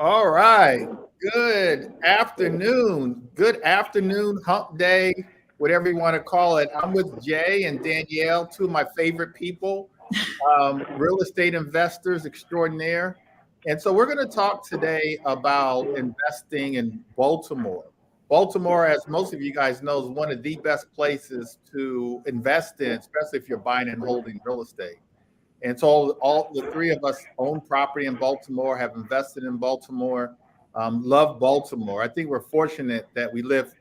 All right. Good afternoon. Good afternoon, hump day, whatever you want to call it. I'm with Jay and Danielle, two of my favorite people, real estate investors extraordinaire. And so we're going to talk today about investing in Baltimore. Baltimore, as most of you guys know, is one of the best places to invest in, especially if you're buying and holding real estate. And so all the three of us own property in Baltimore, have invested in Baltimore, love Baltimore. I think we're fortunate that we live,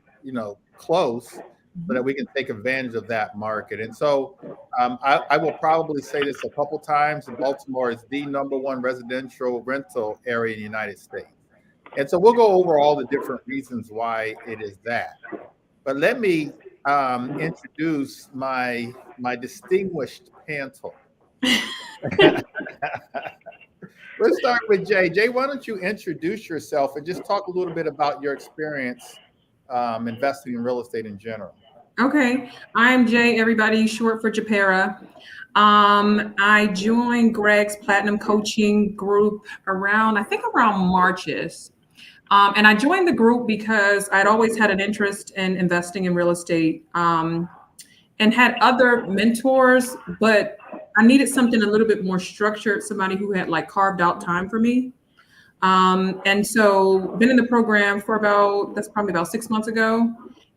close so that we can take advantage of that market. And so I will probably say this a couple times. Baltimore is the number one residential rental area in the United States. And so we'll go over all the different reasons why it is that. But let me introduce my distinguished panel. Let's start with Jay. Jay, why don't you introduce yourself and just talk a little bit about your experience investing in real estate in general? Okay, I'm Jay, everybody, short for Japera. I joined Greg's Platinum Coaching Group I think around Marches. And I joined the group because I'd always had an interest in investing in real estate and had other mentors, but I needed something a little bit more structured, somebody who had like carved out time for me. And so been in the program for that's probably about 6 months ago.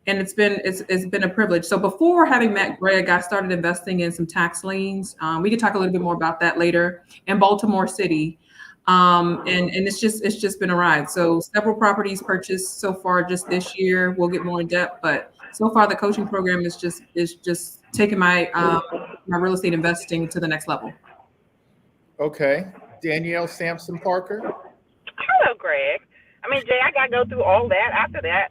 And it's been a privilege. So before having met Greg, I started investing in some tax liens. We could talk a little bit more about that later in Baltimore City. And it's just been a ride. So several properties purchased so far just this year. We'll get more in depth, but so far the coaching program is just taking my real estate investing to the next level. Okay. Danielle Sampson Parker. Hello, Greg. I mean, Jay, I got to go through all that after that.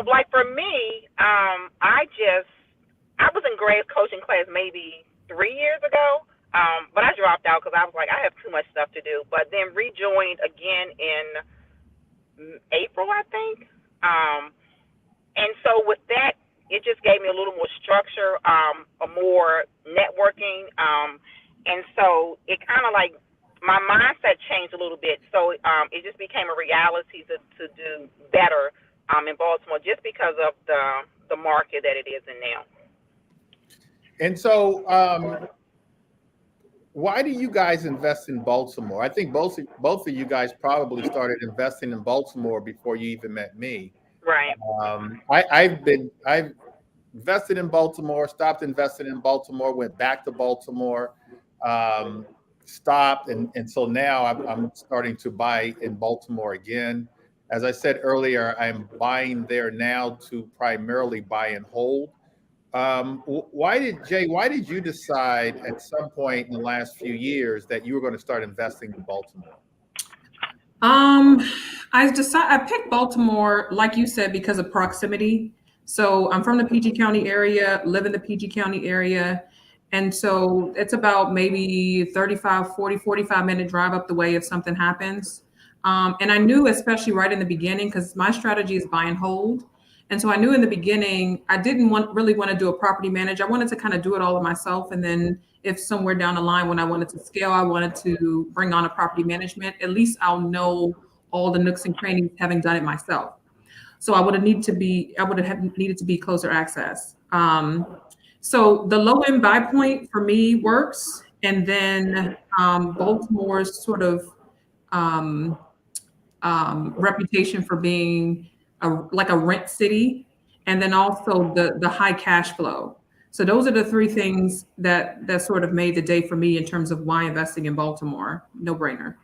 Like for me, I was in Greg's coaching class maybe 3 years ago, but I dropped out because I was like, I have too much stuff to do. But then rejoined again in April, I think. And so with that, it just gave me a little more structure, a more networking, and so it kind of like my mindset changed a little bit. So it just became a reality to do better in Baltimore just because of the market that it is in now. And so why do you guys invest in Baltimore? I think both of you guys probably started investing in Baltimore before you even met me. Right. I've invested in Baltimore, stopped investing in Baltimore, went back to Baltimore, stopped, and so now I'm starting to buy in Baltimore again. As I said earlier, I'm buying there now to primarily buy and hold. Why did you decide at some point in the last few years that you were going to start investing in Baltimore? Um, I picked Baltimore, like you said, because of proximity. So I'm from the PG County area, live in the PG County area. And so it's about maybe 35, 40, 45-minute drive up the way if something happens. And I knew, especially right in the beginning, because my strategy is buy and hold. And so I knew in the beginning, I didn't really want to do a property manager. I wanted to kind of do it all of myself. And then if somewhere down the line, when I wanted to scale, I wanted to bring on a property management, at least I'll know all the nooks and crannies having done it myself. So I would have needed to be closer access. So the low end buy point for me works. And then Baltimore's sort of um, reputation for being like a rent city, and then also the high cash flow. So those are the three things that sort of made the day for me in terms of why investing in Baltimore. No brainer.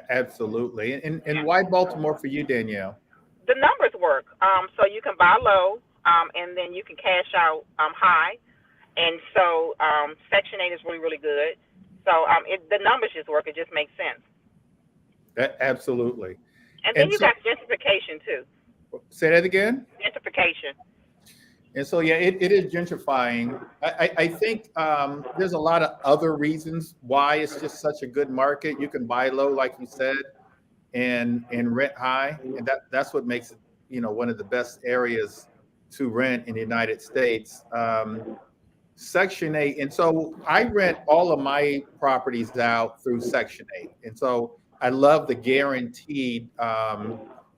Absolutely. And why Baltimore for you, Danielle? The numbers work. So you can buy low, and then you can cash out high. And so Section 8 is really, really good. So the numbers just work. It just makes sense. Absolutely. And then And you so, got gentrification too. say that again. Gentrification. And so, yeah, it is gentrifying. I think there's a lot of other reasons why it's just such a good market. You can buy low, like you said, and rent high, and that's what makes it, one of the best areas to rent in the United States. Section 8, and so I rent all of my properties out through Section 8, and so I love the guaranteed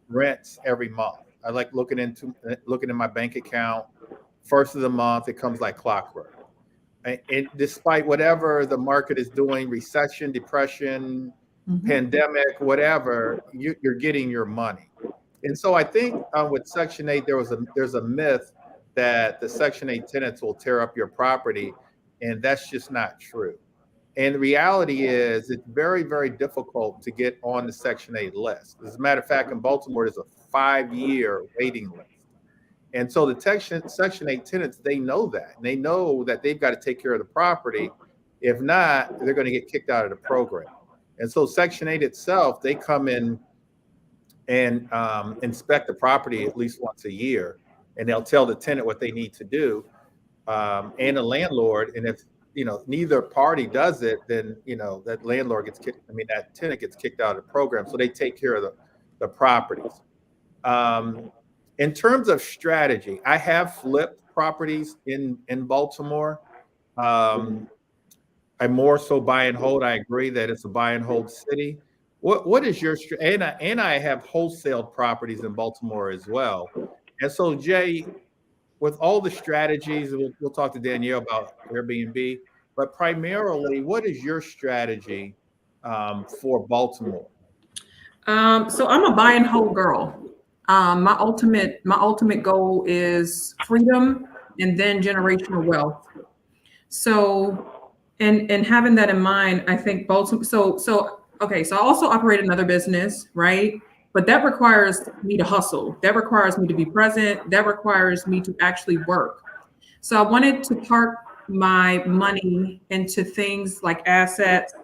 rents every month. I like looking in my bank account. First of the month, it comes like clockwork. And despite whatever the market is doing, recession, depression, pandemic, whatever, you're getting your money. And so I think with Section 8, there's a myth that the Section 8 tenants will tear up your property, and that's just not true. And the reality is, it's very, very difficult to get on the Section 8 list. As a matter of fact, in Baltimore, there's a 5-year waiting list. And so the Section 8 tenants, they know that. And they know that they've got to take care of the property. If not, they're going to get kicked out of the program. And so Section 8 itself, they come in and inspect the property at least once a year. And they'll tell the tenant what they need to do, and the landlord. And if neither party does it, then that landlord gets kicked. I mean, that tenant gets kicked out of the program. So they take care of the properties. In terms of strategy, I have flipped properties in Baltimore. I more so buy and hold. I agree that it's a buy and hold city. What is your and I have wholesaled properties in Baltimore as well. And so, Jay, with all the strategies, we'll talk to Danielle about Airbnb, but primarily, what is your strategy for Baltimore? So I'm a buy and hold girl. My ultimate goal is freedom and then generational wealth. So, and having that in mind, I think Baltimore. Okay. So I also operate another business, right? But that requires me to hustle. That requires me to be present. That requires me to actually work. So I wanted to park my money into things like assets,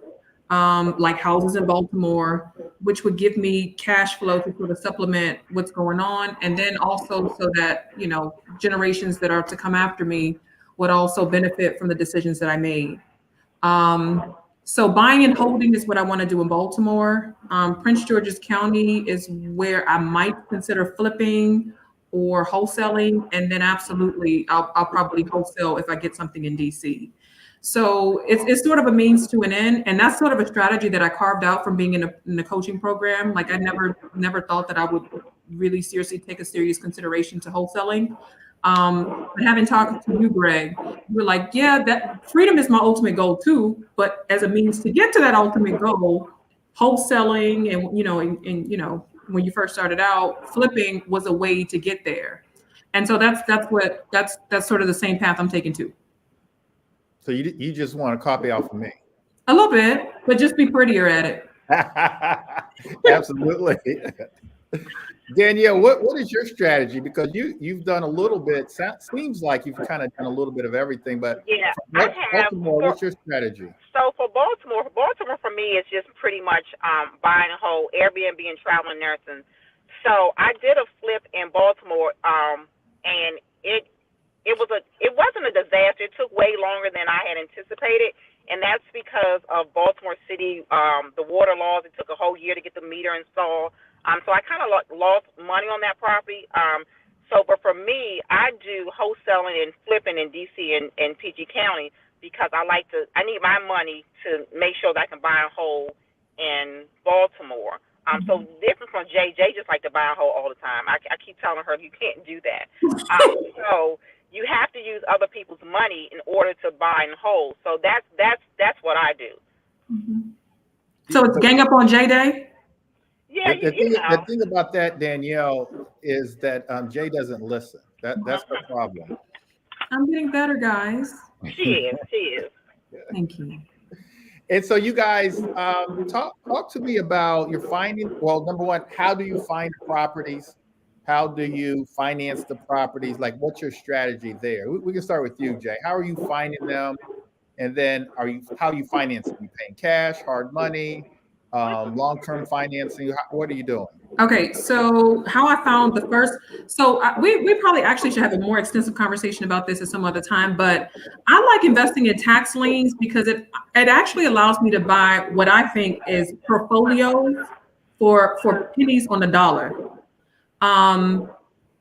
like houses in Baltimore, which would give me cash flow to sort of supplement what's going on. And then also so that, generations that are to come after me would also benefit from the decisions that I made. So buying and holding is what I want to do in Baltimore. Prince George's County is where I might consider flipping or wholesaling. And then absolutely, I'll probably wholesale if I get something in DC. So it's sort of a means to an end. And that's sort of a strategy that I carved out from being in the coaching program. Like I never thought that I would really seriously take a serious consideration to wholesaling. But having talked to you, Greg, you were like, yeah, that freedom is my ultimate goal too. But as a means to get to that ultimate goal, wholesaling and when you first started out, flipping was a way to get there. And so that's sort of the same path I'm taking too. So you just want to copy off of me? A little bit, but just be prettier at it. Absolutely. Danielle, what is your strategy? Because you've done a little bit. Seems like you've kind of done a little bit of everything. But yeah, Baltimore, what's your strategy? So for Baltimore for me is just pretty much buying a whole Airbnb and traveling nursing. So I did a flip in Baltimore, and it wasn't a disaster. It took way longer than I had anticipated, and that's because of Baltimore City, the water laws. It took a whole year to get the meter installed. So I kind of lost money on that property. But for me, I do wholesaling and flipping in DC and PG County because I need my money to make sure that I can buy and hold in Baltimore. So different from Jay just like to buy and hold all the time. I keep telling her you can't do that. So you have to use other people's money in order to buy and hold. So that's what I do. Mm-hmm. So it's gang up on Jay Day? Yeah, the thing about that, Danielle, is that Jay doesn't listen. That's the problem. I'm getting better, guys. She is. Thank you. And so you guys talk to me about your finding. Well, number one, how do you find properties? How do you finance the properties? Like, what's your strategy there? We can start with you, Jay. How are you finding them? And then how are you financing? Are you paying cash, hard money, long-term financing? What are you doing? Okay, so how I found the first, we probably actually should have a more extensive conversation about this at some other time, but I like investing in tax liens because it actually allows me to buy what I think is portfolios for pennies on the dollar.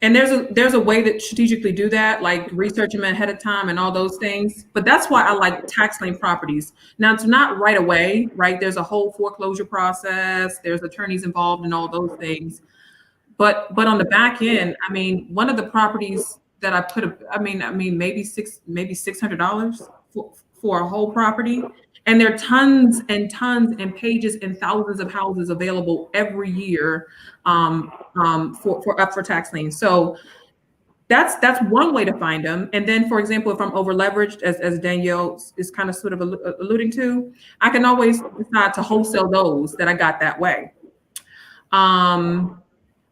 And there's a way to strategically do that, like research them ahead of time and all those things. But that's why I like tax lien properties. Now it's not right away, right? There's a whole foreclosure process. There's attorneys involved and all those things. But on the back end, I mean, one of the properties that I put, I mean, maybe $600 for a whole property, and there are tons and tons and pages and thousands of houses available every year for up for tax liens. So that's one way to find them. And then, for example, if I'm over leveraged, as Danielle is kind of sort of alluding to, I can always decide to wholesale those that I got that way. All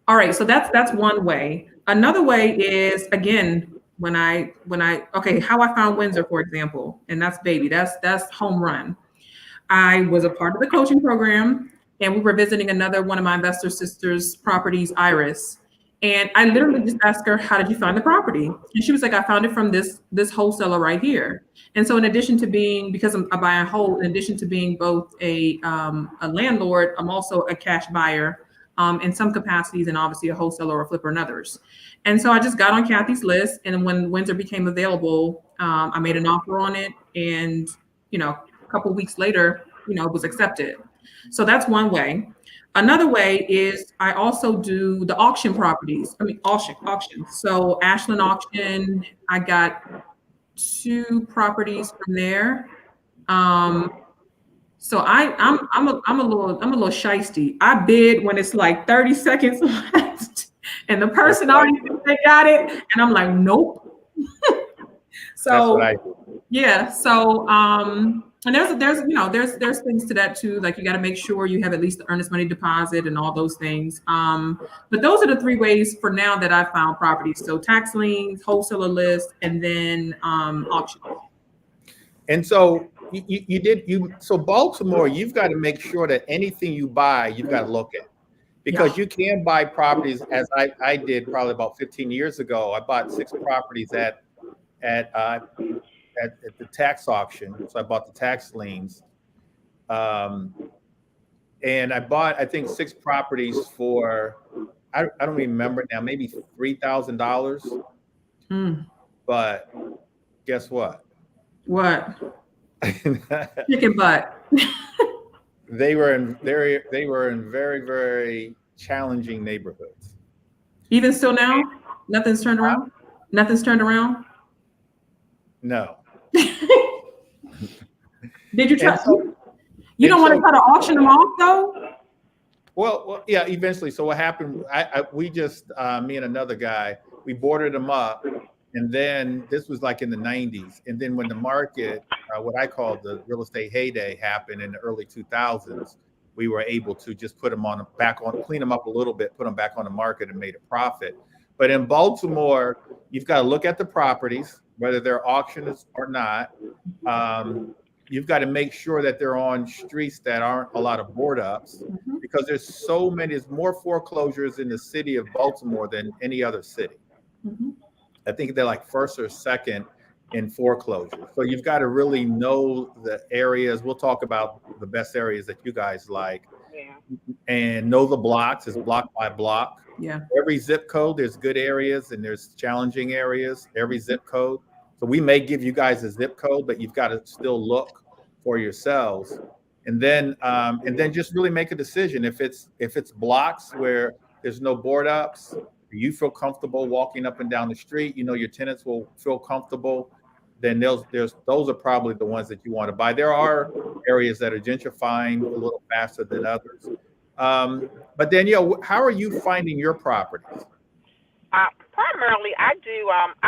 right, so that's one way. Another way is, again, okay, how I found Windsor, for example, and that's home run. I was a part of the coaching program, and we were visiting another one of my investor sisters' properties, Iris. And I literally just asked her, "How did you find the property?" And she was like, "I found it from this wholesaler right here." And so, in addition to being, because I buy a whole, in addition to being both a landlord, I'm also a cash buyer in some capacities, and obviously a wholesaler or a flipper in others. And so I just got on Kathy's list, and when Windsor became available, I made an offer on it, and a couple of weeks later, it was accepted. So that's one way. Another way is I also do the auction properties. I mean, auctions. So Ashland Auction, I got 2 properties from there. So I'm a little shisty. I bid when it's like 30 seconds left, and the person already thinks they got it, and I'm like, nope. So that's what I do. Yeah. So and there's things to that too. Like you got to make sure you have at least the earnest money deposit and all those things. But those are the 3 ways for now that I found properties. So tax liens, wholesaler list, and then auction. And so so Baltimore, you've got to make sure that anything you buy, you've got to look at, because you can buy properties, as I did probably about 15 years ago. I bought 6 properties at the tax auction. So I bought the tax liens. And I bought, I think, 6 properties for, I don't remember now, maybe $3,000. But guess what? What? Chicken butt. They were in very, very challenging neighborhoods. Even still now, nothing's turned around. Nothing's turned around. No. Did you try? You don't want to try to auction them off, though? Well, yeah, eventually. So what happened, we just, me and another guy, we boarded them up. And then this was like in the 90s. And then when the market, what I call the real estate heyday, happened in the early 2000s, we were able to just put them clean them up a little bit, put them back on the market, and made a profit. But in Baltimore, you've got to look at the properties, whether they're auctions or not. You've got to make sure that they're on streets that aren't a lot of board ups, because there's more foreclosures in the city of Baltimore than any other city. I think they're like first or second in foreclosure. So you've got to really know the areas. We'll talk about the best areas that you guys like, and know the blocks. It's block by block. Yeah. Every zip code, there's good areas and there's challenging areas. Every zip code. So we may give you guys a zip code, but you've got to still look for yourselves, and then just really make a decision. If it's blocks where there's no board ups, you feel comfortable walking up and down the street, your tenants will feel comfortable, then those are probably the ones that you want to buy. There are areas that are gentrifying a little faster than others. But Danielle, how are you finding your properties? Primarily, I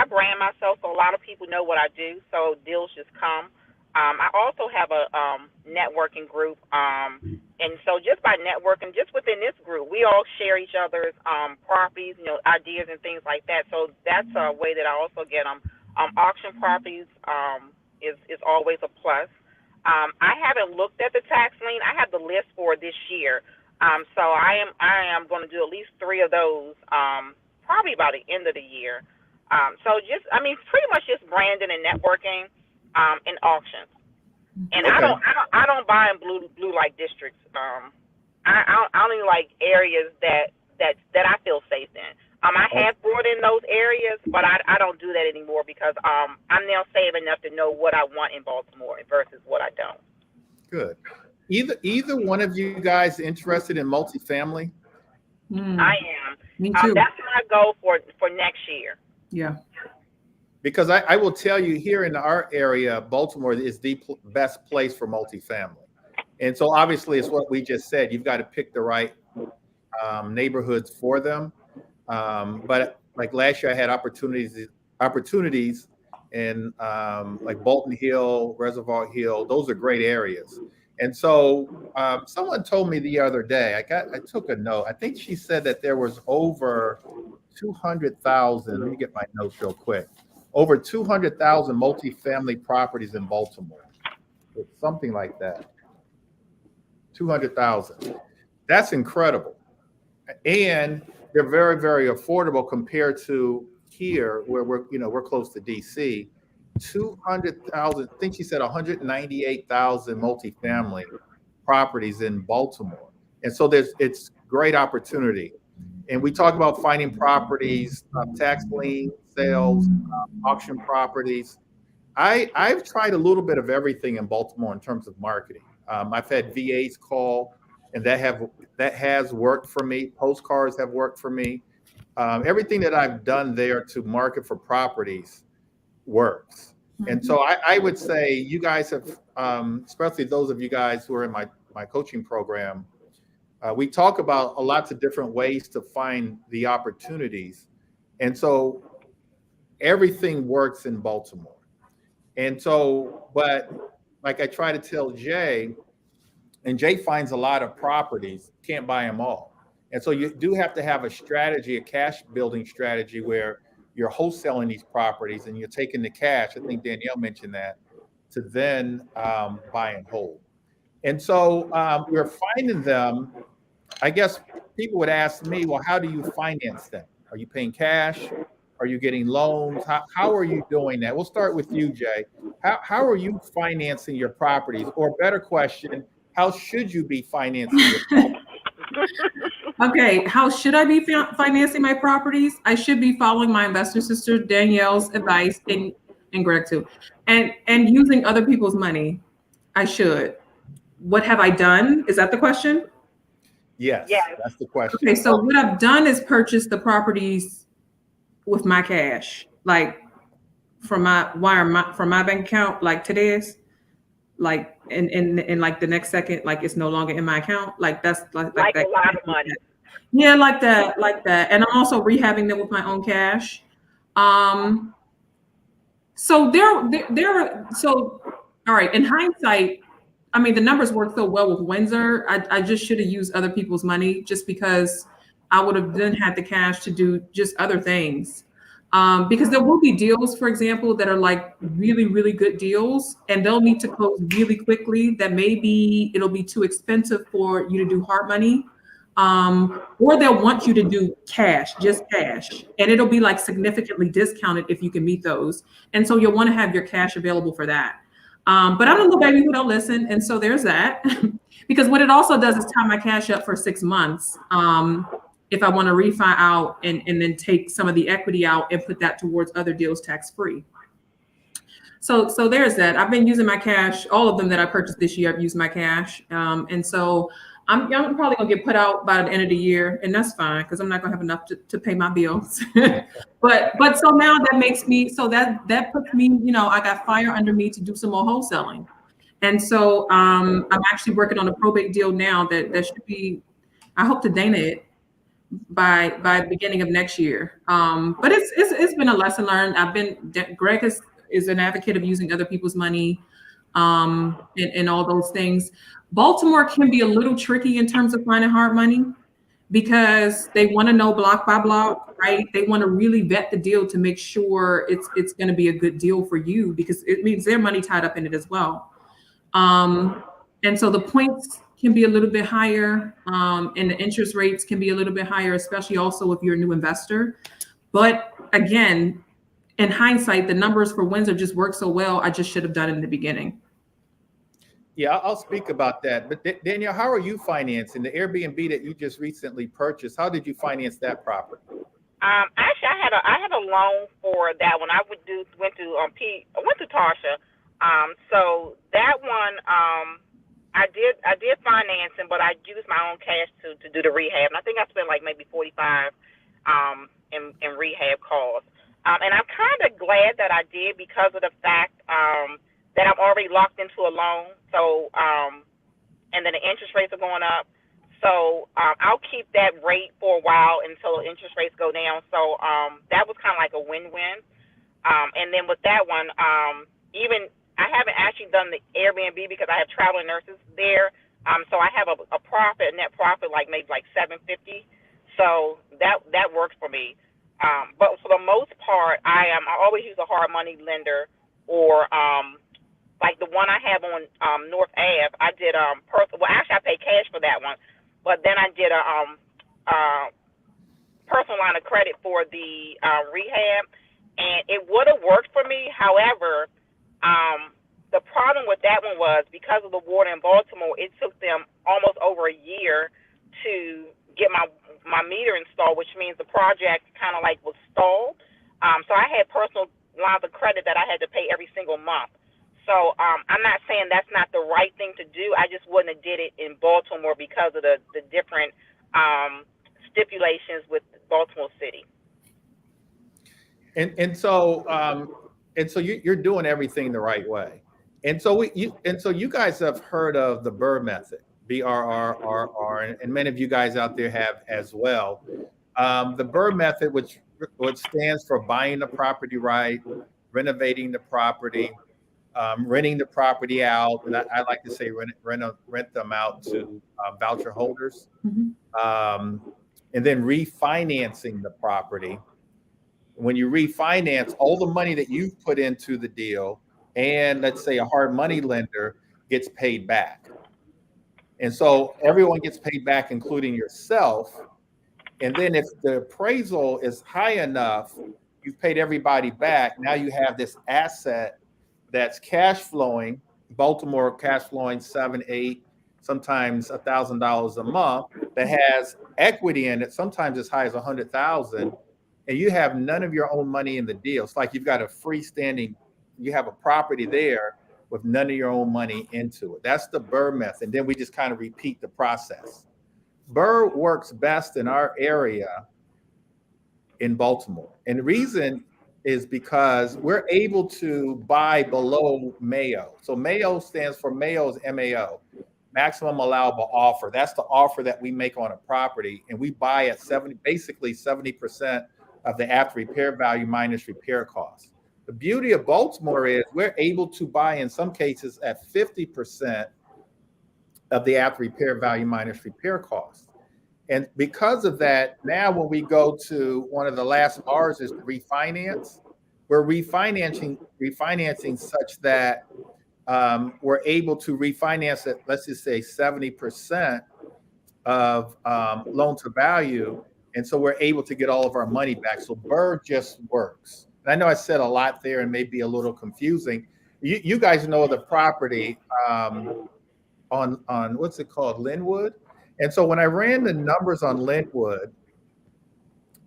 brand myself, so a lot of people know what I do, so deals just come. I also have a networking group, and so just by networking, just within this group, we all share each other's properties, ideas and things like that. So that's a way that I also get them. Auction properties is always a plus. I haven't looked at the tax lien. I have the list for this year, so I am going to do at least 3 of those, probably by the end of the year. So pretty much just branding and networking. In auctions, and okay. I don't buy in blue light districts. I only like areas that I feel safe in. I have bought in those areas, but I don't do that anymore because I'm now saving enough to know what I want in Baltimore versus what I don't. Good. Either one of you guys interested in multifamily? I am. Me too. That's my goal for next year. Yeah. Because I will tell you, here in our area, Baltimore is the best place for multifamily. And so obviously it's what we just said. You've got to pick the right neighborhoods for them. But like last year, I had opportunities in like Bolton Hill, Reservoir Hill. Those are great areas. And so someone told me the other day, I took a note. I think she said that there was over 200,000. Let me get my notes real quick. Over 200,000 multifamily properties in Baltimore. It's something like that. 200,000. That's incredible. And they're very, very affordable compared to here where we're close to DC. 200,000, I think she said 198,000 multifamily properties in Baltimore. And so it's great opportunity. And we talk about finding properties, tax lien sales, auction properties. I've tried a little bit of everything in Baltimore in terms of marketing. I've had VAs call, and that has worked for me. Postcards have worked for me. Everything that I've done there to market for properties works. And so I would say you guys have, especially those of you guys who are in my coaching program, we talk about a lots of different ways to find the opportunities. And so everything works in Baltimore. And so, but like I try to tell Jay, and Jay finds a lot of properties, can't buy them all. And so you do have to have a strategy, a cash building strategy where you're wholesaling these properties and you're taking the cash. I think Danielle mentioned that, to then buy and hold. And so we're finding them. I guess people would ask me, well, how do you finance them? Are you paying cash? Are you getting loans? How are you doing that? We'll start with you, Jay. How are you financing your properties? Or better question, how should you be financing your properties? Okay, how should I be financing my properties? I should be following my investor sister Danielle's advice, and Greg too, and using other people's money. I should. What have I done? Is that the question? Yes, that's the question. Okay, so what I've done is purchase the properties with my cash, like from my bank account, like today's, like in like the next second, like it's no longer in my account. Like that's like that. A lot of money. Yeah, like that. And I'm also rehabbing them with my own cash. So all right, in hindsight, I mean, the numbers work so well with Windsor. I just should have used other people's money just because I would have then had the cash to do just other things. Because there will be deals, for example, that are like really, really good deals, and they'll need to close really quickly. That maybe it'll be too expensive for you to do hard money. Or they'll want you to do just cash, and it'll be like significantly discounted if you can meet those. And so you'll want to have your cash available for that. But I'm a little baby who don't listen. And so there's that. Because what it also does is tie my cash up for 6 months. If I want to refi out and then take some of the equity out and put that towards other deals tax-free. So there's that. I've been using my cash, all of them that I purchased this year, I've used my cash. And so I'm probably gonna get put out by the end of the year, and that's fine because I'm not gonna have enough to pay my bills. but so now that makes me, so that puts me, I got fire under me to do some more wholesaling. And so I'm actually working on a probate deal now that should be, I hope to Dana it by the beginning of next year. But it's been a lesson learned. Greg is an advocate of using other people's money and all those things. Baltimore can be a little tricky in terms of finding hard money because they want to know block by block, right? They want to really vet the deal to make sure it's going to be a good deal for you because it means their money tied up in it as well. And so the points can be a little bit higher, and the interest rates can be a little bit higher, especially also if you're a new investor. But again, in hindsight, the numbers for Windsor just work so well. I just should have done it in the beginning. Yeah, I'll speak about that. But Danielle, how are you financing the Airbnb that you just recently purchased? How did you finance that property? Actually, I had a loan for that one. I went to Tasha. So that one, I did financing, but I used my own cash to do the rehab, and I think I spent like maybe 45, in rehab costs. And I'm kind of glad that I did because of the fact, that I'm already locked into a loan. So, and then the interest rates are going up. So I'll keep that rate for a while until interest rates go down. So that was kind of like a win-win. And then with that one, even I haven't actually done the Airbnb because I have traveling nurses there. So I have a profit, a net profit, like maybe like 750. So that works for me. But for the most part, I always use a hard money lender, or like the one I have on North Ave. I did well, actually I paid cash for that one, but then I did a personal line of credit for the rehab, and it would have worked for me. However, the problem with that one was because of the water in Baltimore, it took them almost over a year to get my meter installed, which means the project kind of like was stalled. So I had personal lines of credit that I had to pay every single month. So I'm not saying that's not the right thing to do. I just wouldn't have did it in Baltimore because of the different stipulations with Baltimore City. And so you're doing everything the right way. And so you guys have heard of the Burr method, BRRRR, and many of you guys out there have as well. The Burr method, which stands for buying the property right, renovating the property, renting the property out, and I like to say rent them out to voucher holders, and then refinancing the property. When you refinance, all the money that you've put into the deal, and let's say a hard money lender gets paid back, and so everyone gets paid back, including yourself. And then if the appraisal is high enough, you've paid everybody back. Now you have this asset that's cash flowing, Baltimore cash flowing 7, 8, sometimes $1,000 a month, that has equity in it, sometimes as high as 100,000, and you have none of your own money in the deal. It's like you've got a freestanding, you have a property there with none of your own money into it. That's the Burr method. And then we just kind of repeat the process. Burr works best in our area in Baltimore. And the reason is because we're able to buy below Mayo. So Mayo stands for Mayo's MAO, maximum allowable offer. That's the offer that we make on a property, and we buy at basically 70% of the after repair value minus repair costs. The beauty of Baltimore is we're able to buy in some cases at 50% of the after repair value minus repair costs. And because of that, now when we go to one of the last R's is refinance, we're refinancing such that we're able to refinance at, let's just say 70% of loan to value. And so we're able to get all of our money back. So Burr just works. And I know I said a lot there and may be a little confusing. You guys know the property on what's it called, Linwood? And so when I ran the numbers on Linwood,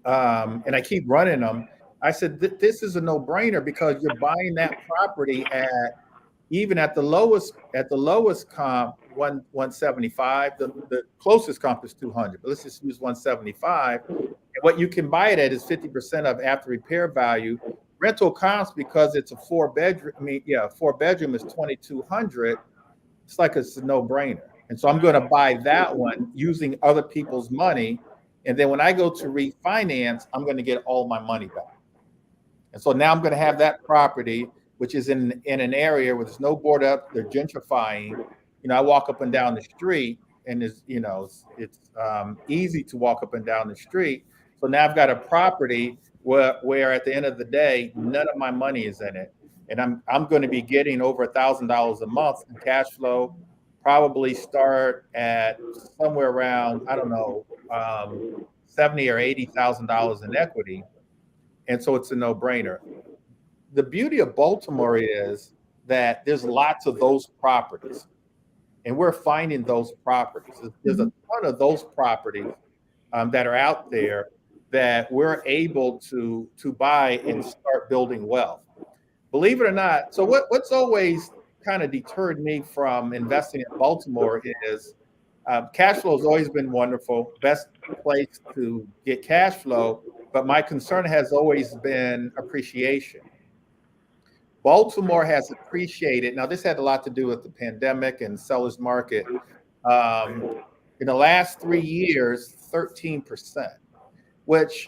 and I keep running them, I said, this is a no-brainer because you're buying that property at the lowest comp, 175. The closest comp is 200, but let's just use 175. And what you can buy it at is 50% of after repair value. Rental comps, because it's a 4-bedroom. I mean, yeah, 4-bedroom is 2,200. It's like it's a no-brainer. And so I'm going to buy that one using other people's money. And then when I go to refinance, I'm going to get all my money back. And so now I'm going to have that property, which is in an area where there's no board up, they're gentrifying. I walk up and down the street, and it's easy to walk up and down the street. So now I've got a property where at the end of the day, none of my money is in it. And I'm going to be getting over $1,000 a month in cash flow, probably start at somewhere around, I don't know, $70,000 or $80,000 in equity. And so it's a no-brainer. The beauty of Baltimore is that there's lots of those properties, and we're finding those properties. There's a ton of those properties that are out there that we're able to buy and start building wealth. Believe it or not, so what's always kind of deterred me from investing in Baltimore is cash flow has always been wonderful, best place to get cash flow, but my concern has always been appreciation. Baltimore has appreciated. Now, this had a lot to do with the pandemic and seller's market. Um, in the last 3 years, 13%, which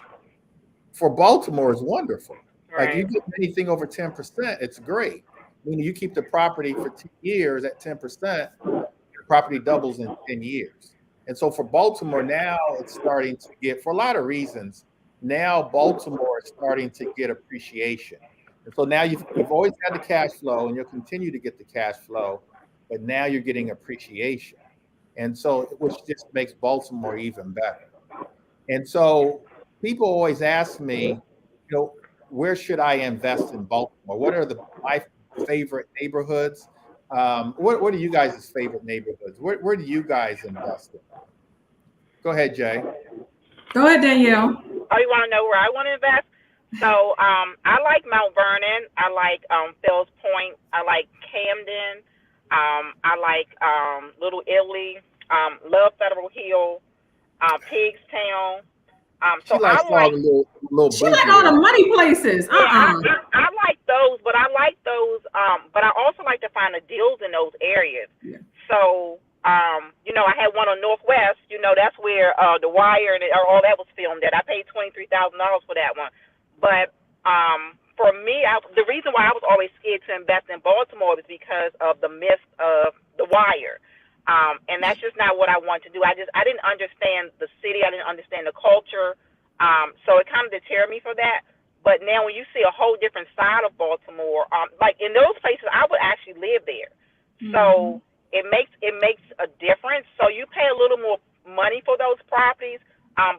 for Baltimore is wonderful. Like you Right. get anything over 10%, it's great. Meaning you keep the property for 2 years at 10%, your property doubles in 10 years. And so for Baltimore now, it's starting to get, for a lot of reasons, now Baltimore is starting to get appreciation. And so now you've always had the cash flow and you'll continue to get the cash flow, but now you're getting appreciation. And so, which just makes Baltimore even better. And so people always ask me, where should I invest in Baltimore? What are my favorite neighborhoods? What are you guys' favorite neighborhoods? Where do you guys invest in? Go ahead, Jay. Go ahead, Danielle. Oh, you want to know where I want to invest? So I like Mount Vernon. I like Fells Point. I like Camden. I like Little Italy. Love Federal Hill. Pigstown. She So I likes all like. the little She like bougie all the areas. money places. Yeah, I like those, but I like those. But I also like to find the deals in those areas. Yeah. So, I had one on Northwest. That's where The Wire and all that was filmed at. I paid $23,000 for that one. But for me, the reason why I was always scared to invest in Baltimore was because of the myth of The Wire. And that's just not what I want to do. I didn't understand the city. I didn't understand the culture. So it kind of deterred me for that. But now when you see a whole different side of Baltimore, like in those places, I would actually live there. So it makes a difference. So you pay a little more money for those properties,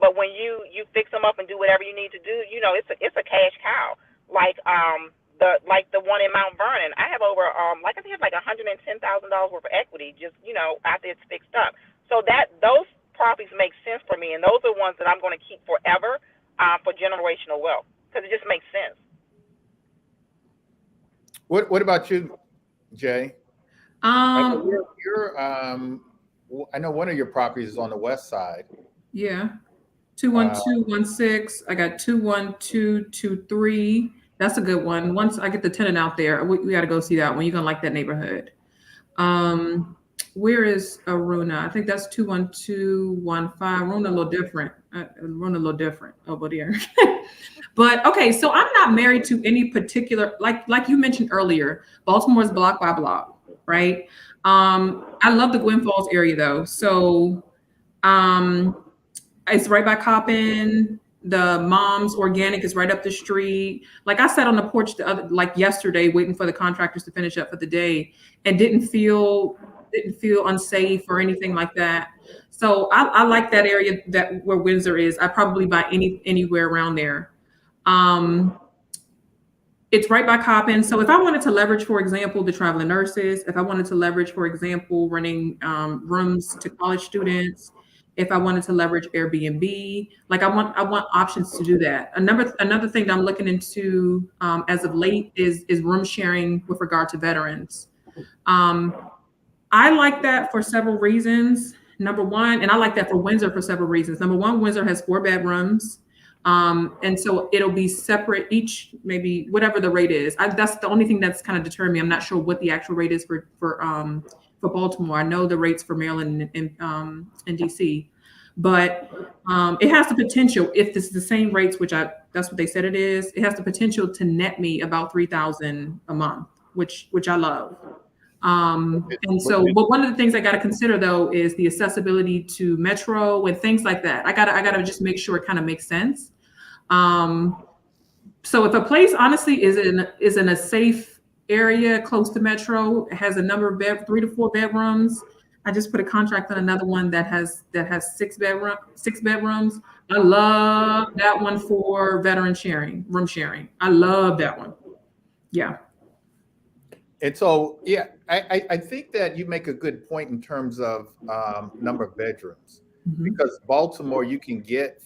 but when you fix them up and do whatever you need to do, it's a cash cow. Like the one in Mount Vernon, I have over I think it's like $110,000 worth of equity just after it's fixed up. So those properties make sense for me, and those are ones that I'm going to keep forever for generational wealth because it just makes sense. What about you, Jay? I know I know one of your properties is on the west side. Yeah. 21216. I got 21223. That's a good one. Once I get the tenant out there, we got to go see that one. You're gonna like that neighborhood. Where is Aruna? I think that's 21215. Aruna a little different. Aruna a little different over there. But okay, so I'm not married to any particular, like you mentioned earlier, Baltimore's block by block, right? I love the Gwynn Falls area though. So it's right by Coppin. The Mom's Organic is right up the street. Like I sat on the porch yesterday, waiting for the contractors to finish up for the day, and didn't feel unsafe or anything like that. So I like that area where Windsor is. I probably buy anywhere around there. It's right by Coppin. So if I wanted to leverage, for example, the traveling nurses, if I wanted to leverage, for example, renting rooms to college students, if I wanted to leverage Airbnb, like I want options to do that. Another thing that I'm looking into as of late is room sharing with regard to veterans. I like that for several reasons. Number one, and I like that for Windsor for several reasons. Number one, Windsor has 4 bedrooms. And so it'll be separate each, maybe whatever the rate is. That's the only thing that's kind of deterred me. I'm not sure what the actual rate is for Baltimore. I know the rates for Maryland and DC, but it has the potential, if this is the same rates, that's what they said it is, it has the potential to net me about $3,000 a month, which I love. And so, but one of the things I got to consider though is the accessibility to Metro and things like that. I gotta just make sure it kind of makes sense. So if a place honestly is in a safe area close to Metro, has a number of 3 to 4 bedrooms. I just put a contract on another one that has 6 bedrooms. I love that one for veteran room sharing. I love that one. Yeah. And so, yeah, I think that you make a good point in terms of number of bedrooms, because Baltimore, you can get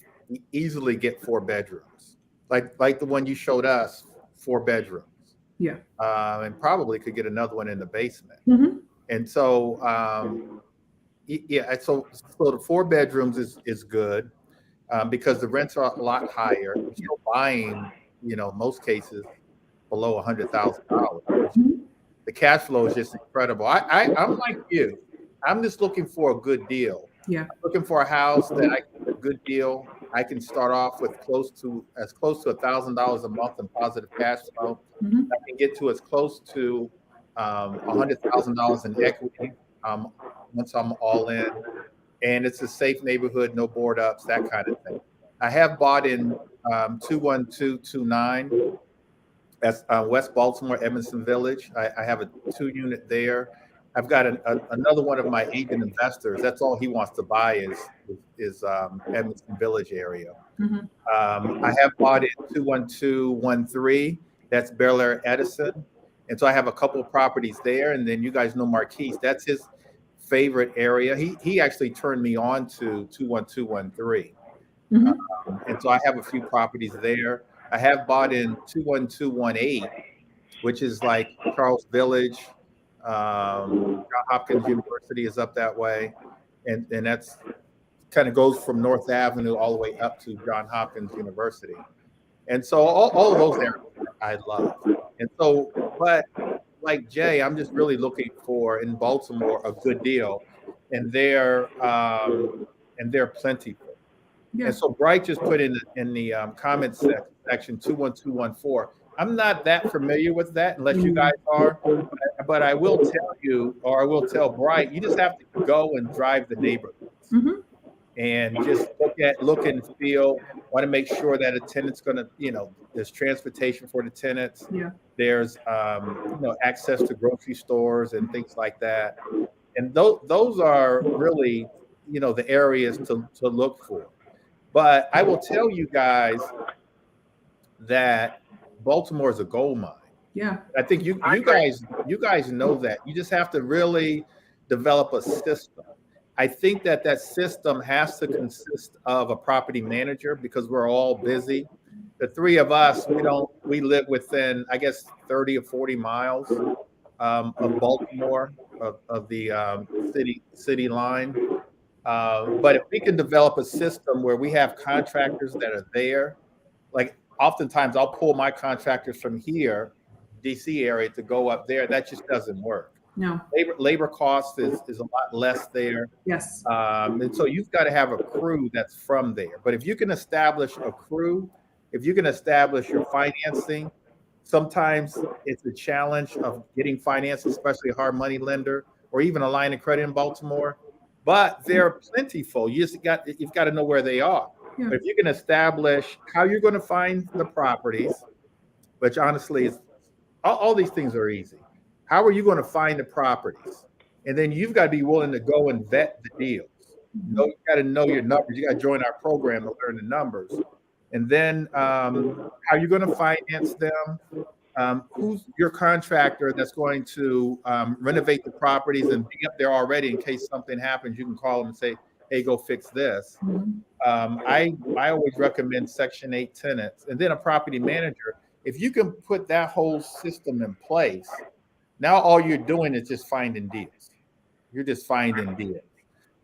easily get 4 bedrooms, like the one you showed us, 4 bedrooms, Yeah. and probably could get another one in the basement. Mm-hmm. And so, yeah, so the 4 bedrooms is good, because the rents are a lot higher. You're still buying, most cases below $100,000. Mm-hmm. The cash flow is just incredible. I'm like you. I'm just looking for a good deal. Yeah. I'm looking for a house that I can get a good deal. I can start off with close to $1,000 a month in positive cash flow. Mm-hmm. I can get to as close to $100,000 in equity, once I'm all in, and it's a safe neighborhood, no board ups, that kind of thing. I have bought in 21229. That's West Baltimore, Evanston Village. I have a 2-unit there. I've got another one of my agent investors. That's all he wants to buy is Evanston Village area. Mm-hmm. I have bought in 21213. That's Bel Air Edison, and so I have a couple of properties there. And then you guys know Marquise. That's his favorite area. He actually turned me on to 21213. Mm-hmm. And so I have a few properties there. I have bought in 21218, which is like Charles Village. Johns Hopkins University is up that way. And that's kind of goes from North Avenue all the way up to Johns Hopkins University. And so all of those areas I love. And so, but like Jay, I'm just really looking for in Baltimore a good deal. And they're plentiful. Yeah. And so Bright just put in the comments section 21214. I'm not that familiar with that unless you guys are, but I will tell you, or I will tell Bright, you just have to go and drive the neighborhoods Mm-hmm. and just look and feel. Want to make sure that a tenant's going to, there's transportation for the tenants. Yeah. There's access to grocery stores and things like that. And those are really, the areas to look for. But I will tell you guys that Baltimore is a gold mine. Yeah. I think you guys know that. You just have to really develop a system. I think that system has to consist of a property manager because we're all busy. The three of us, we live within, I guess, 30 or 40 miles of Baltimore, of the city line. But if we can develop a system where we have contractors that are there, like oftentimes I'll pull my contractors from here, DC area, to go up there. That just doesn't work. No. Labor cost is a lot less there. Yes. And so you've got to have a crew that's from there. But if you can establish a crew, if you can establish your financing, sometimes it's a challenge of getting finance, especially a hard money lender or even a line of credit in Baltimore. But they're plentiful. You've got to know where they are. Yeah. But if you can establish how you're going to find the properties, which honestly is all these things are easy. How are you going to find the properties? And then you've got to be willing to go and vet the deals. You got to know your numbers. You got to join our program to learn the numbers. And then how are you going to finance them? Who's your contractor that's going to renovate the properties and be up there already in case something happens? You can call them and say, hey, go fix this. I always recommend Section 8 tenants and then a property manager. If you can put that whole system in place, now all you're doing is just finding deals. You're just finding deals.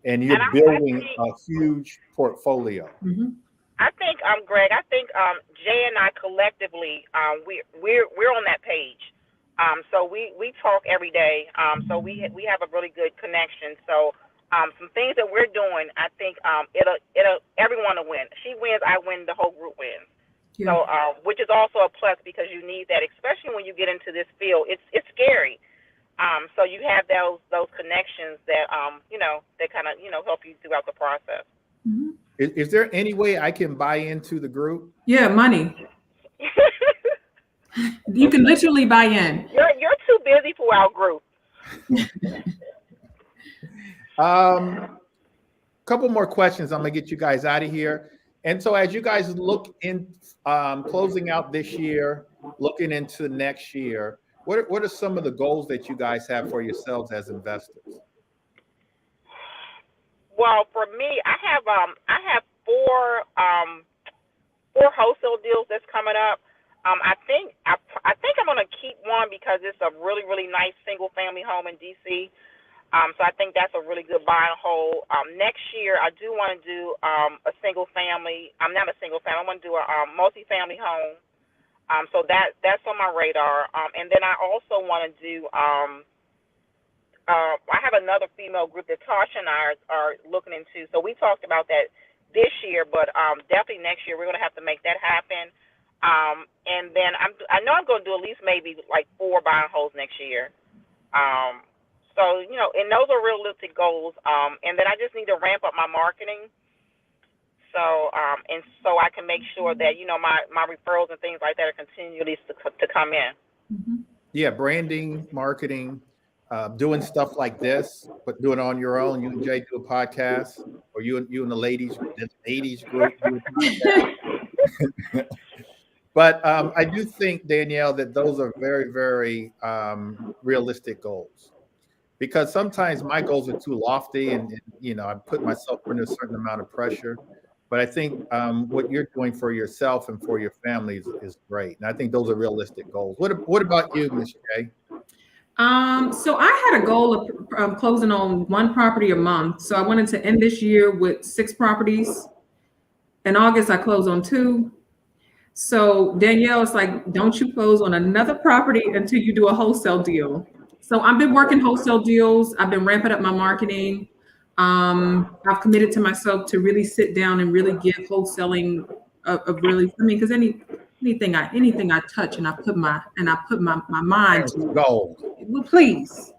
And you're building a huge portfolio. Mm-hmm. I think, Greg, Jay and I collectively, we're on that page. So we talk every day. So we have a really good connection. So some things that we're doing, I think it'll everyone will win. She wins, I win, the whole group wins. Yeah. So which is also a plus because you need that, especially when you get into this field. It's scary. So you have those connections that that kind of help you throughout the process. Mm-hmm. Is there any way I can buy into the group? Yeah, money. You can literally buy in. You're too busy for our group. Couple more questions. I'm gonna get you guys out of here. And so as you guys look in closing out this year, looking into next year, what are some of the goals that you guys have for yourselves as investors? Well, for me, I have 4 wholesale deals that's coming up. I think I'm gonna keep one because it's a really really nice single family home in DC. So I think that's a really good buy and hold. Next year I do want to do a single family. I'm not a single family. I want to do a multi-family home. So that's on my radar. And then I also want to do. I have another female group that Tasha and I are looking into. So we talked about that this year, but definitely next year we're going to have to make that happen. And then I know I'm going to do at least maybe like 4 buy and holds next year. So, and those are realistic goals. And then I just need to ramp up my marketing. So, and so I can make sure that, my referrals and things like that are continually to come in. Mm-hmm. Yeah, branding, marketing, doing stuff like this, but doing it on your own. You and Jay do a podcast, or you and the ladies group do a podcast. But I do think, Danielle, that those are very, very realistic goals. Because sometimes my goals are too lofty, and I put myself under a certain amount of pressure. But I think what you're doing for yourself and for your family is great, and I think those are realistic goals. What about you, Ms. J? So I had a goal of closing on 1 property a month. So I wanted to end this year with 6 properties. In August, I closed on 2. So Danielle is like, don't you close on another property until you do a wholesale deal. So I've been working wholesale deals. I've been ramping up my marketing. I've committed to myself to really sit down and really give wholesaling because anything I touch and I put my mind to gold. Well, please.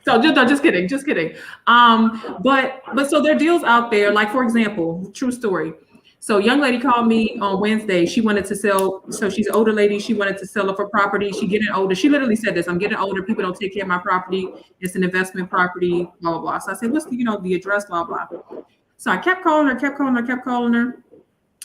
So just kidding. But so there are deals out there. Like, for example, true story. So a young lady called me on Wednesday. She wanted to sell. So she's an older lady. She wanted to sell up her property. She getting older. She literally said this: I'm getting older. People don't take care of my property. It's an investment property, blah, blah, blah. So I said, what's the address, blah, blah. So I kept calling her.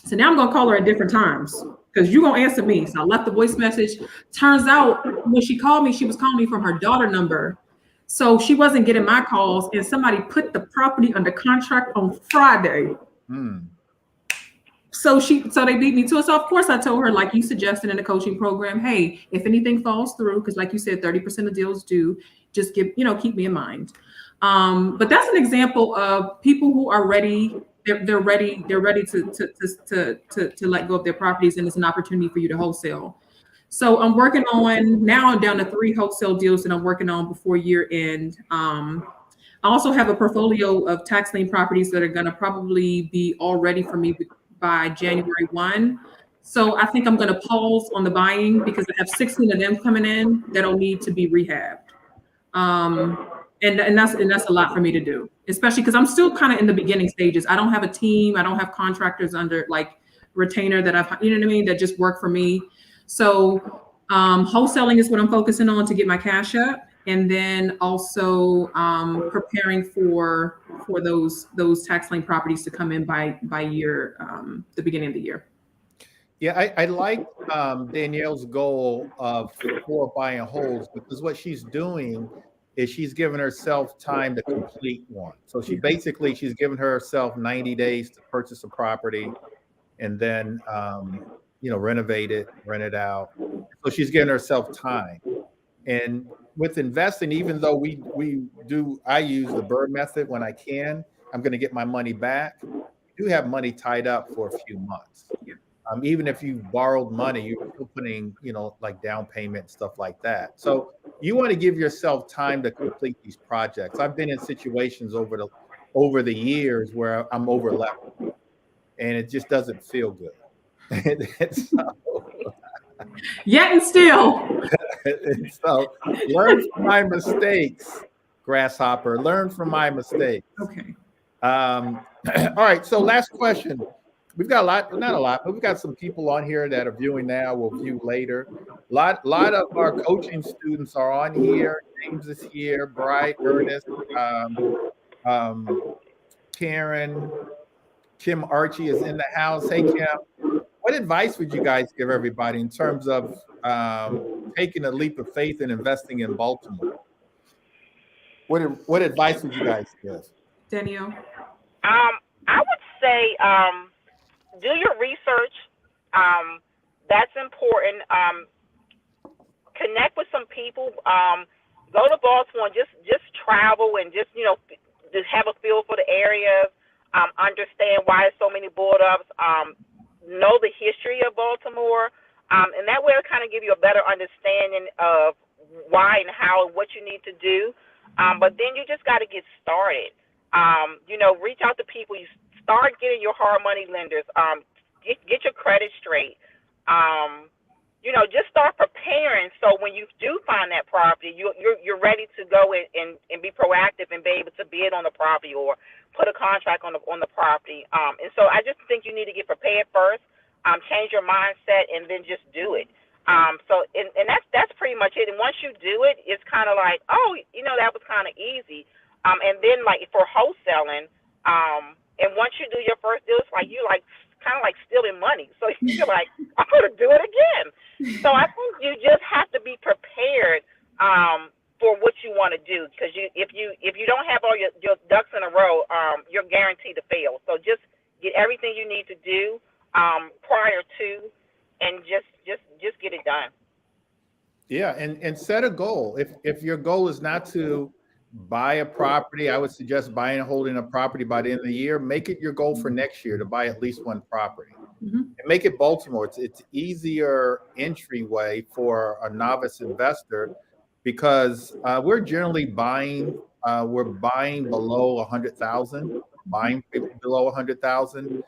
So now I'm going to call her at different times because you're going to answer me. So I left the voice message. Turns out when she called me, she was calling me from her daughter number. So she wasn't getting my calls, and somebody put the property under contract on Friday. So they beat me to it. So of course I told her, like you suggested in the coaching program, hey, if anything falls through, because like you said, 30% of deals do, just keep me in mind. But that's an example of people who are ready. They're ready to let go of their properties, and it's an opportunity for you to wholesale. So I'm working on now. I'm down to 3 wholesale deals that I'm working on before year end. I also have a portfolio of tax lien properties that are going to probably be all ready for me by January 1. So I think I'm going to pause on the buying because I have 16 of them coming in that'll need to be rehabbed. And that's a lot for me to do, especially because I'm still kind of in the beginning stages. I don't have a team. I don't have contractors under like retainer that that just work for me. So wholesaling is what I'm focusing on to get my cash up, and then also preparing for those tax lien properties to come in by the beginning of the year. Yeah, I like Danielle's goal of 4 buy and holds, because what she's doing is she's giving herself time to complete one. So she's giving herself 90 days to purchase a property and then renovate it, rent it out. So she's giving herself time. And with investing, even though I use the Bird method when I can, I'm going to get my money back. You do have money tied up for a few months. Even if you borrowed money, you're still putting, like down payment, stuff like that. So you want to give yourself time to complete these projects. I've been in situations over the years where I'm over leveraged, and it just doesn't feel good. Yet and still. So learn from my mistakes, Grasshopper. Learn from my mistakes. Okay. All right. So last question. We've got not a lot, but we've got some people on here that are viewing now. We'll view later. A lot of our coaching students are on here. James is here. Bright, Ernest, Karen, Kim Archie is in the house. Hey, Kim. What advice would you guys give everybody in terms of taking a leap of faith and investing in Baltimore? What advice would you guys give? Danielle? I would say do your research. That's important. Connect with some people. Go to Baltimore and just travel and just have a feel for the areas. Understand why there's so many board ups. Know the history of Baltimore, and that way it'll kind of give you a better understanding of why and how and what you need to do. But then you just got to get started. Reach out to people. You start getting your hard money lenders. Get your credit straight. Just start preparing so when you do find that property, you're ready to go and be proactive and be able to bid on the property or put a contract on the property. And so I just think you need to get prepared first, change your mindset, and then just do it. And that's pretty much it. And once you do it, it's kind of like, oh, that was kind of easy. And then like for wholesaling, and once you do your first deal, it's like you like kind of like stealing money. So you're like, I'm going to do it again. So I think you just have to be prepared for what you want to do, because if you don't have all your ducks in a row, you're guaranteed to fail. So just get everything you need to do prior to, and just get it done. Yeah, and set a goal. If your goal is not to buy a property, I would suggest buying and holding a property by the end of the year. Make it your goal for next year to buy at least one property. Mm-hmm. And make it Baltimore. It's easier entryway for a novice investor, because we're generally buying below 100,000, buying below 100,000.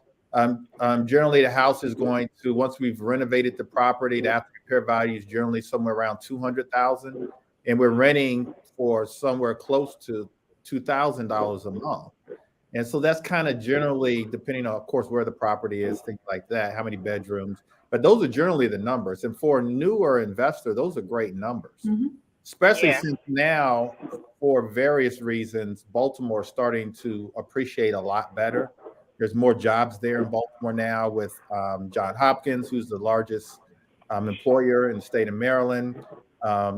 Generally the house is going to, once we've renovated the property, the after repair value is generally somewhere around 200,000, and we're renting for somewhere close to $2,000 a month. And so that's kind of generally, depending on, of course, where the property is, things like that, how many bedrooms, but those are generally the numbers. And for a newer investor, those are great numbers, mm-hmm. especially since now, for various reasons, Baltimore is starting to appreciate a lot better. There's more jobs there in Baltimore now with Johns Hopkins, who's the largest employer in the state of Maryland,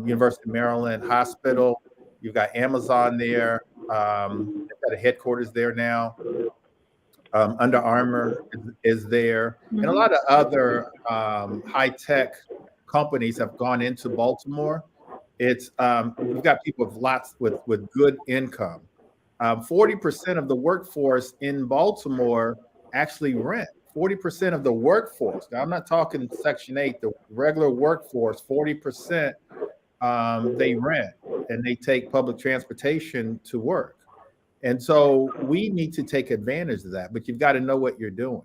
University of Maryland Hospital. You've got Amazon there. They've got a headquarters there now. Under Armour is there. Mm-hmm. And a lot of other high-tech companies have gone into Baltimore. It's we've got people with good income. 40% of the workforce in Baltimore actually rent. 40% of the workforce. Now, I'm not talking Section 8, the regular workforce, 40% they rent, and they take public transportation to work. And so we need to take advantage of that, but you've got to know what you're doing.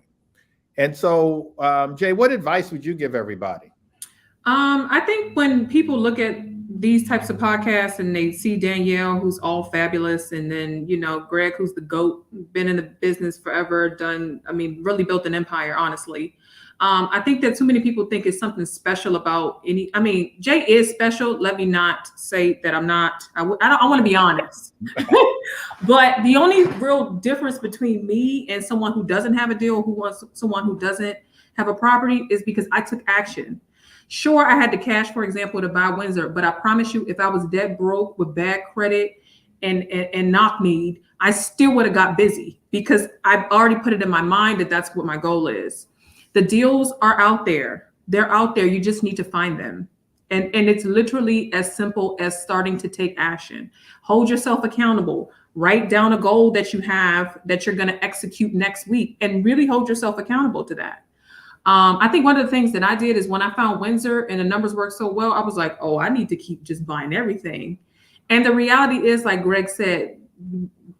And so, Jay, what advice would you give everybody? I think when people look at these types of podcasts and they see Danielle, who's all fabulous, and then, Greg, who's the GOAT, been in the business forever, really built an empire, honestly. I think that too many people think it's something special about Jay is special. Let me not say that I'm not. I want to be honest. But the only real difference between me and someone who doesn't have a deal, someone who doesn't have a property, is because I took action. Sure, I had the cash, for example, to buy Windsor, but I promise you, if I was dead broke with bad credit and knock need, I still would have got busy, because I've already put it in my mind that that's what my goal is. The deals are out there. They're out there. You just need to find them. And it's literally as simple as starting to take action. Hold yourself accountable. Write down a goal that you have that you're going to execute next week, and really hold yourself accountable to that. I think one of the things that I did is when I found Windsor and the numbers worked so well, I was like, oh, I need to keep just buying everything. And the reality is, like Greg said,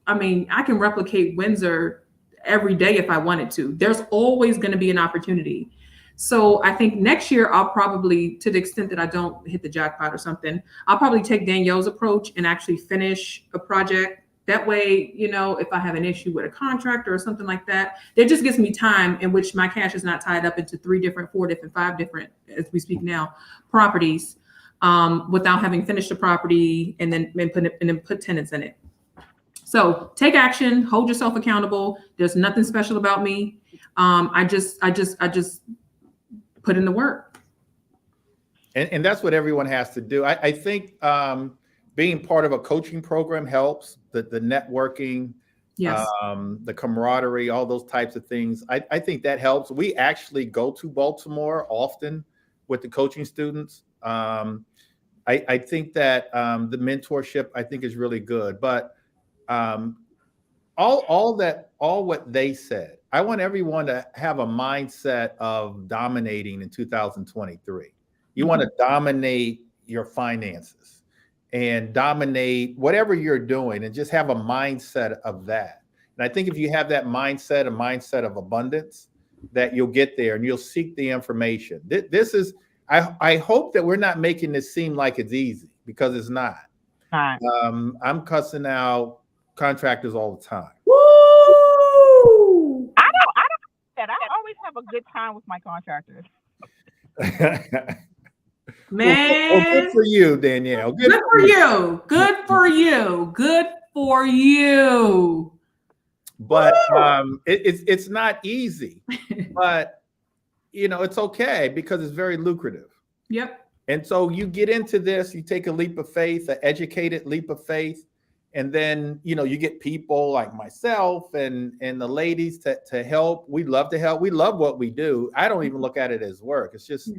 I can replicate Windsor every day if I wanted to. There's always going to be an opportunity. So I think next year I'll probably, to the extent that I don't hit the jackpot or something, I'll probably take Danielle's approach and actually finish a project. That way, if I have an issue with a contractor or something like that, it just gives me time in which my cash is not tied up into 3 different, 4 different, 5 different, as we speak now, properties, without having finished the property and then put tenants in it. So take action, hold yourself accountable. There's nothing special about me. I just put in the work. And that's what everyone has to do. I think being part of a coaching program helps. The networking, Yes. The camaraderie, all those types of things. I think that helps. We actually go to Baltimore often with the coaching students. I think that the mentorship I think is really good, but um, all what they said. I want everyone to have a mindset of dominating in 2023. You want to dominate your finances and dominate whatever you're doing and just have a mindset of that. And I think if you have that mindset, a mindset of abundance, that you'll get there and you'll seek the information. This is, I hope that we're not making this seem like it's easy because it's not. Right. I'm cussing out contractors all the time. Woo! I always have a good time with my contractors. Well, good Man, for you, Danielle. good for you. Good for you. Good for you. But Woo! it's not easy, but it's okay because it's very lucrative. Yep. And so you get into this, you take a leap of faith, an educated leap of faith, and then you get people like myself and the ladies to help. We love to help. We love what we do. I don't even look at it as work. It's just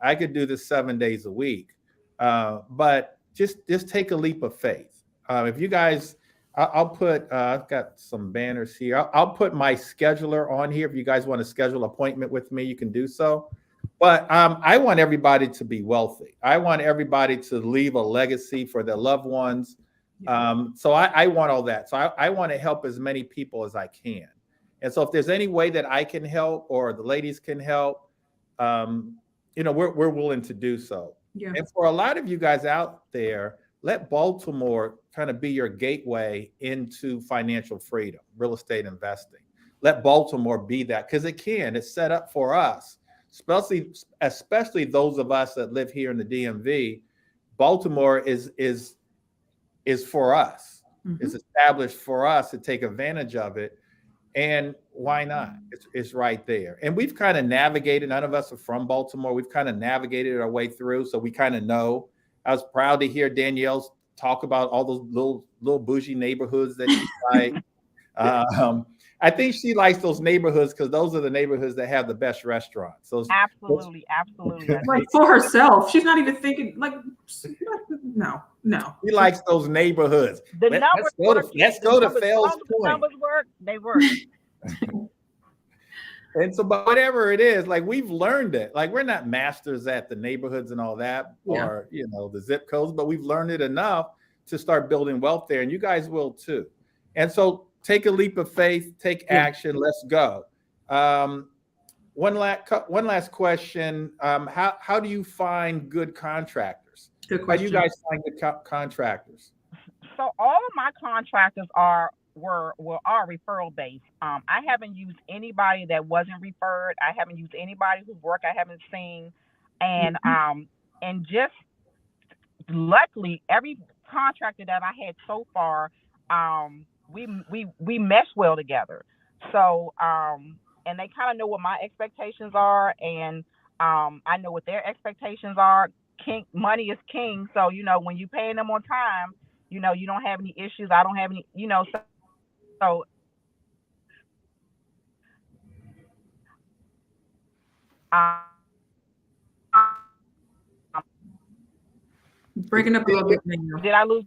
I could do this 7 days a week. But just take a leap of faith. If you guys, I'll put I've got some banners here. I'll put my scheduler on here. If you guys want to schedule an appointment with me, you can do so. But I want everybody to be wealthy. I want everybody to leave a legacy for their loved ones. So I want all that. So I want to help as many people as I can. And so if there's any way that I can help or the ladies can help, we're willing to do so. Yeah. And for a lot of you guys out there, let Baltimore kind of be your gateway into financial freedom, real estate investing. Let Baltimore be that because it can. It's set up for us. Especially those of us that live here in the DMV, Baltimore is for us. It's established for us to take advantage of it. And why not? It's right there. And we've kind of navigated, none of us are from Baltimore. We've kind of navigated our way through. So we kind of know. I was proud to hear Danielle talk about all those little bougie neighborhoods that she likes. I think she likes those neighborhoods because those are the neighborhoods that have the best restaurants. Absolutely. Like for herself, she's not even thinking like, no. She likes those neighborhoods. Let's go to Fells Point. The numbers work. They work. And so, but whatever it is, like we've learned it. Like we're not masters at the neighborhoods and all that, or the zip codes, but we've learned it enough to start building wealth there, and you guys will too. And so, take a leap of faith, take action. Let's go. One last question. How do you find good contractors? Good question. How do you guys find good contractors? So all of my contractors are referral based. I haven't used anybody that wasn't referred. I haven't used anybody whose work I haven't seen, and just luckily every contractor that I had so far, we mesh well together. So and they kind of know what my expectations are, and I know what their expectations are. Money is king, so when you paying them on time, you don't have any issues. I don't have any, so breaking up a little bit now. Did I lose?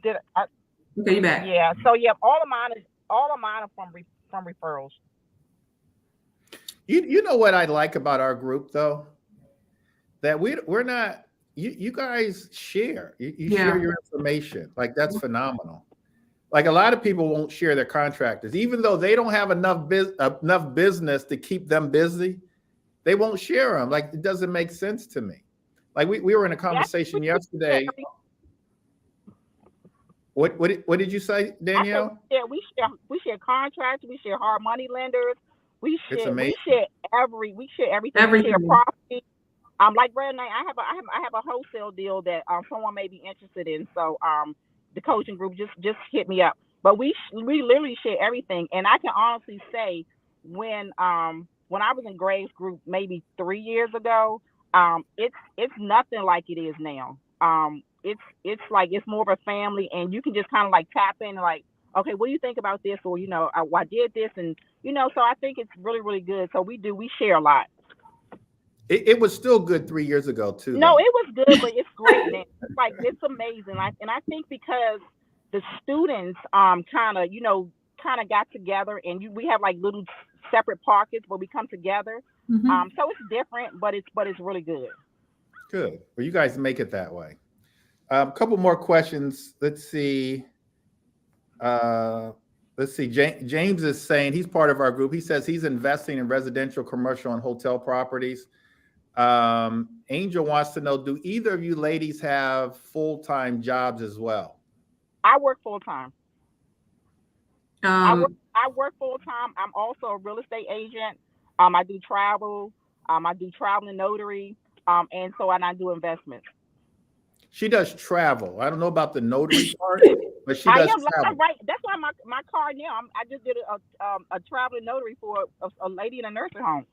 Okay, you back? Yeah. So all of mine are from referrals. You know what I like about our group though, that we're not. You guys share. You share your information. Like that's phenomenal. Like a lot of people won't share their contractors, even though they don't have enough business to keep them busy. They won't share them. Like it doesn't make sense to me. Like we were in a conversation yesterday. What did you say, Danielle? We share contracts. We share hard money lenders. We share everything. We share property. Like Brandon, I have a wholesale deal that someone may be interested in. So the coaching group just hit me up. But we literally share everything. And I can honestly say when I was in Graves Group maybe 3 years ago, it's nothing like it is now. It's like it's more of a family, and you can just kind of like tap in and like, okay, what do you think about this? Or, I did this, and, so I think it's really, really good. So we share a lot. It was still good 3 years ago too, No, though. it was good, but it's great now. Like, it's amazing. Like, and I think because the students kind of got together, and we have like little separate pockets where we come together. Mhm. So it's different, but it's really good. Good. Well, you guys make it that way. A couple more questions. Let's see. James is saying he's part of our group. He says he's investing in residential, commercial, and hotel properties. Angel wants to know, do either of you ladies have full-time jobs as well? I work full time. I Um, work full time. I'm also a real estate agent. I do travel. I do travel and notary. And I do investments. She does travel. I don't know about the notary part, but she does travel. Right. That's why my card now. I just did a traveling notary for a lady in a nursing home.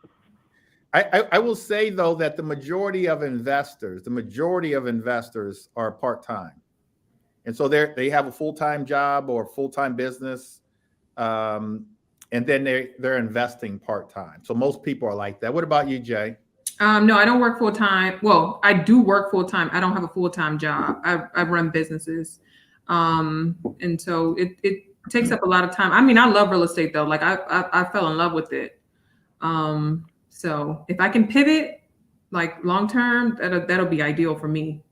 I will say though that the majority of investors are part-time, and so they have a full-time job or full-time business, and then they're investing part-time. So most people are like that. What about you, Jay? no, I don't work full time. Well, I do work full time. I don't have a full-time job. I run businesses. And so it takes up a lot of time. I mean, I love real estate though. Like I fell in love with it. So if I can pivot like long term, that'll be ideal for me.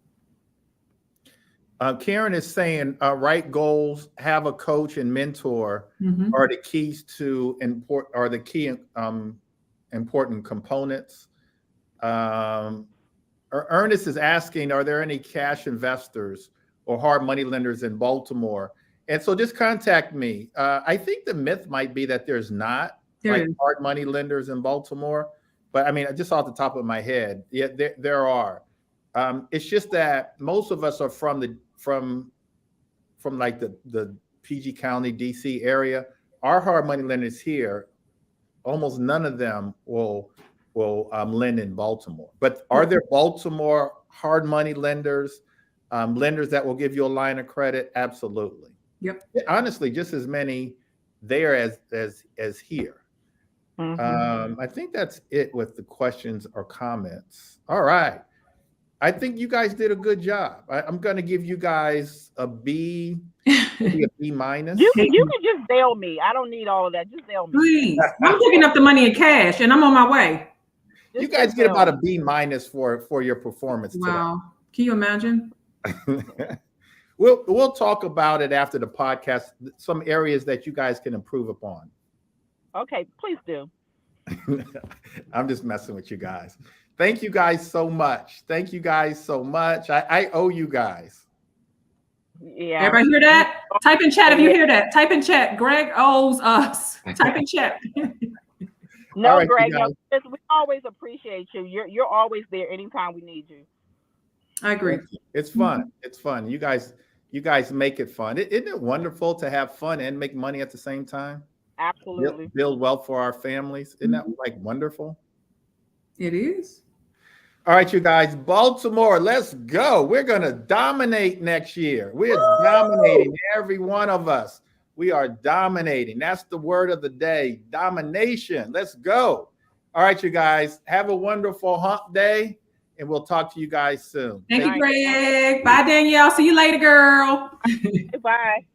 Karen is saying, write goals, have a coach and mentor Mhm. are the keys to important components. Ernest is asking, are there any cash investors or hard money lenders in Baltimore? And so just contact me. I think the myth might be that there's not hard money lenders in Baltimore, but I mean, just off the top of my head, yeah, there are. It's just that most of us are from like the PG County, DC area. Our hard money lenders here, almost none of them will lend in Baltimore. But are there Baltimore hard money lenders, lenders that will give you a line of credit? Absolutely. Yep. Honestly, just as many there as here. Mm-hmm. I think that's it with the questions or comments. All right. I think you guys did a good job. I'm going to give you guys a B, maybe a B minus. You can just bail me. I don't need all of that. Just bail me. Please. I'm picking up the money in cash and I'm on my way. You guys get about a B minus for your performance today. Wow. Can you imagine? We'll talk about it after the podcast, some areas that you guys can improve upon. Okay, please do. I'm just messing with you guys. Thank you guys so much. Thank you guys so much. I owe you guys. Yeah. Everybody hear that? Type in chat if you hear that. Type in chat. Greg owes us. Type in chat. No, right, Greg, no, we always appreciate you. You're always there anytime we need you. I agree. It's fun. It's fun. You guys make it fun. Isn't it wonderful to have fun and make money at the same time? Absolutely. Build wealth for our families. Isn't that like wonderful? It is. All right, you guys, Baltimore, let's go. We're going to dominate next year. We're dominating, every one of us. We are dominating. That's the word of the day, domination. Let's go. All right, you guys, have a wonderful hump day, and we'll talk to you guys soon. Thank you, Greg. Bye, Danielle. See you later, girl. Bye.